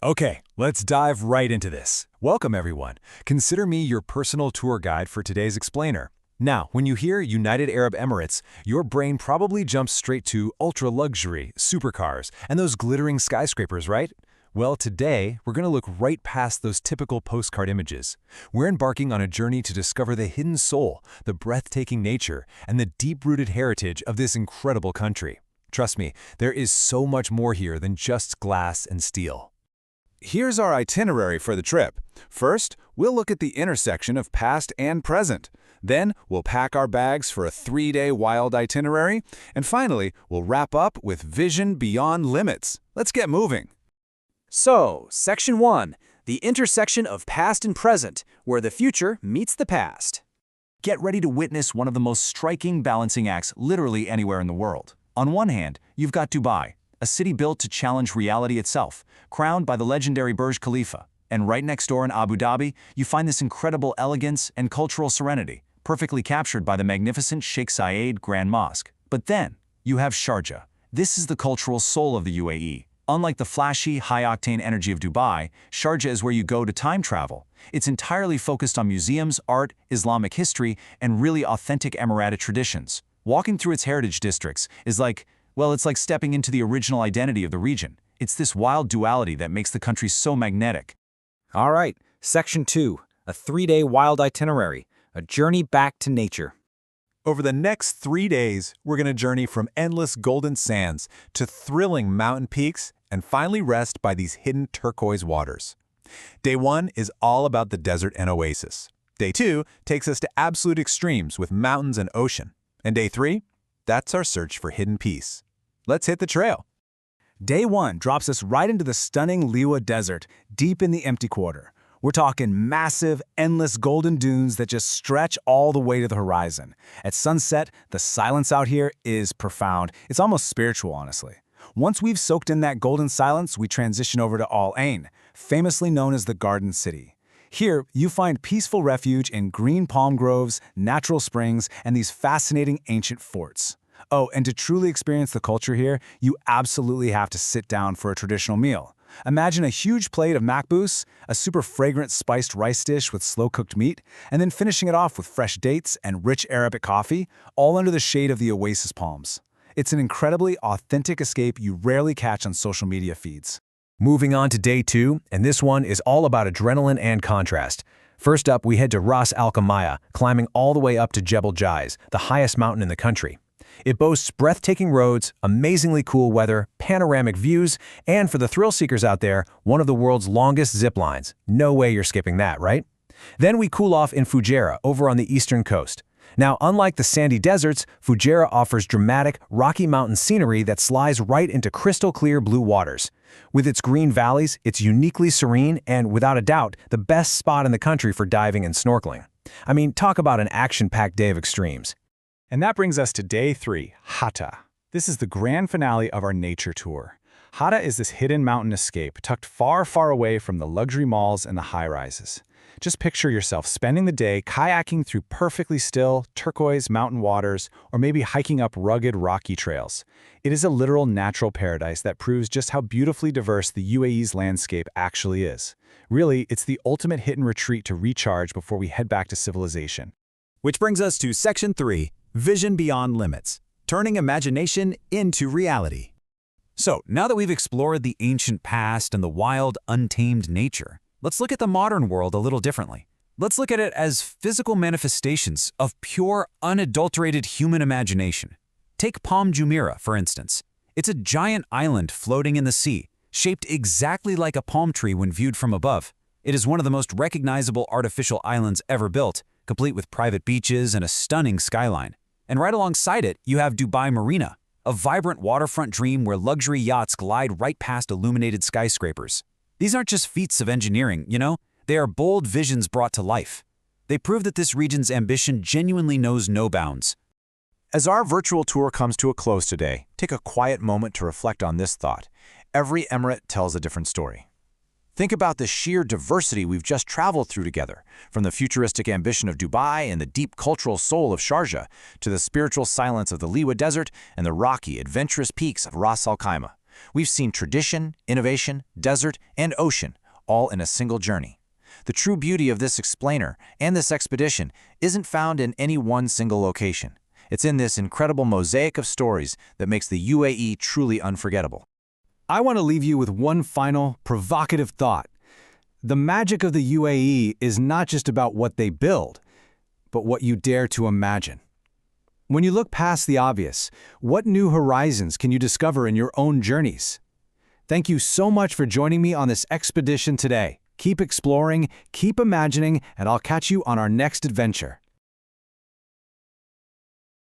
Okay, let's dive right into this. Welcome, everyone. Consider me your personal tour guide for today's explainer. Now, when you hear United Arab Emirates, your brain probably jumps straight to ultra-luxury, supercars, and those glittering skyscrapers, right? Well, today, we're going to look right past those typical postcard images. We're embarking on a journey to discover the hidden soul, the breathtaking nature, and the deep-rooted heritage of this incredible country. Trust me, there is so much more here than just glass and steel. Here's our itinerary for the trip. First, we'll look at the intersection of past and present. Then, we'll pack our bags for a 3-day wild itinerary. And finally, we'll wrap up with vision beyond limits. Let's get moving. So, Section 1, the intersection of past and present, where the future meets the past. Get ready to witness one of the most striking balancing acts literally anywhere in the world. On one hand, you've got Dubai, a city built to challenge reality itself, crowned by the legendary Burj Khalifa. And right next door in Abu Dhabi, you find this incredible elegance and cultural serenity, perfectly captured by the magnificent Sheikh Zayed Grand Mosque. But then, you have Sharjah. This is the cultural soul of the UAE. Unlike the flashy, high-octane energy of Dubai, Sharjah is where you go to time travel. It's entirely focused on museums, art, Islamic history, and really authentic Emirati traditions. Walking through its heritage districts is it's like stepping into the original identity of the region. It's this wild duality that makes the country so magnetic. All right, Section 2, a 3-day wild itinerary, a journey back to nature. Over the next 3 days, we're going to journey from endless golden sands to thrilling mountain peaks and finally rest by these hidden turquoise waters. Day 1 is all about the desert and oasis. Day 2 takes us to absolute extremes with mountains and ocean. And Day 3, that's our search for hidden peace. Let's hit the trail. Day 1 drops us right into the stunning Liwa Desert, deep in the empty quarter. We're talking massive, endless golden dunes that just stretch all the way to the horizon. At sunset, the silence out here is profound. It's almost spiritual, honestly. Once we've soaked in that golden silence, we transition over to Al Ain, famously known as the Garden City. Here, you find peaceful refuge in green palm groves, natural springs, and these fascinating ancient forts. Oh, and to truly experience the culture here, you absolutely have to sit down for a traditional meal. Imagine a huge plate of makbous, a super fragrant spiced rice dish with slow-cooked meat, and then finishing it off with fresh dates and rich Arabic coffee, all under the shade of the oasis palms. It's an incredibly authentic escape you rarely catch on social media feeds. Moving on to Day 2, and this one is all about adrenaline and contrast. First up, we head to Ras Al Khaimah, climbing all the way up to Jebel Jais, the highest mountain in the country. It boasts breathtaking roads, amazingly cool weather, panoramic views, and for the thrill seekers out there, one of the world's longest zip lines. No way you're skipping that, right? Then we cool off in Fujairah, over on the eastern coast. Now, unlike the sandy deserts, Fujairah offers dramatic, rocky mountain scenery that slides right into crystal-clear blue waters. With its green valleys, it's uniquely serene and, without a doubt, the best spot in the country for diving and snorkeling. I mean, talk about an action-packed day of extremes. And that brings us to Day 3, Hatta. This is the grand finale of our nature tour. Hatta is this hidden mountain escape tucked far, far away from the luxury malls and the high-rises. Just picture yourself spending the day kayaking through perfectly still, turquoise mountain waters, or maybe hiking up rugged, rocky trails. It is a literal natural paradise that proves just how beautifully diverse the UAE's landscape actually is. Really, it's the ultimate hit and retreat to recharge before we head back to civilization. Which brings us to Section 3, Vision Beyond Limits, turning imagination into reality. So, now that we've explored the ancient past and the wild, untamed nature, let's look at the modern world a little differently. Let's look at it as physical manifestations of pure, unadulterated human imagination. Take Palm Jumeirah, for instance. It's a giant island floating in the sea, shaped exactly like a palm tree when viewed from above. It is one of the most recognizable artificial islands ever built, complete with private beaches and a stunning skyline. And right alongside it, you have Dubai Marina, a vibrant waterfront dream where luxury yachts glide right past illuminated skyscrapers. These aren't just feats of engineering, they are bold visions brought to life. They prove that this region's ambition genuinely knows no bounds. As our virtual tour comes to a close today, take a quiet moment to reflect on this thought. Every emirate tells a different story. Think about the sheer diversity we've just traveled through together, from the futuristic ambition of Dubai and the deep cultural soul of Sharjah, to the spiritual silence of the Liwa Desert and the rocky, adventurous peaks of Ras Al Khaimah. We've seen tradition, innovation, desert, and ocean, all in a single journey. The true beauty of this explainer and this expedition isn't found in any one single location. It's in this incredible mosaic of stories that makes the UAE truly unforgettable. I want to leave you with one final, provocative thought. The magic of the UAE is not just about what they build, but what you dare to imagine. When you look past the obvious, what new horizons can you discover in your own journeys? Thank you so much for joining me on this expedition today. Keep exploring, keep imagining, and I'll catch you on our next adventure.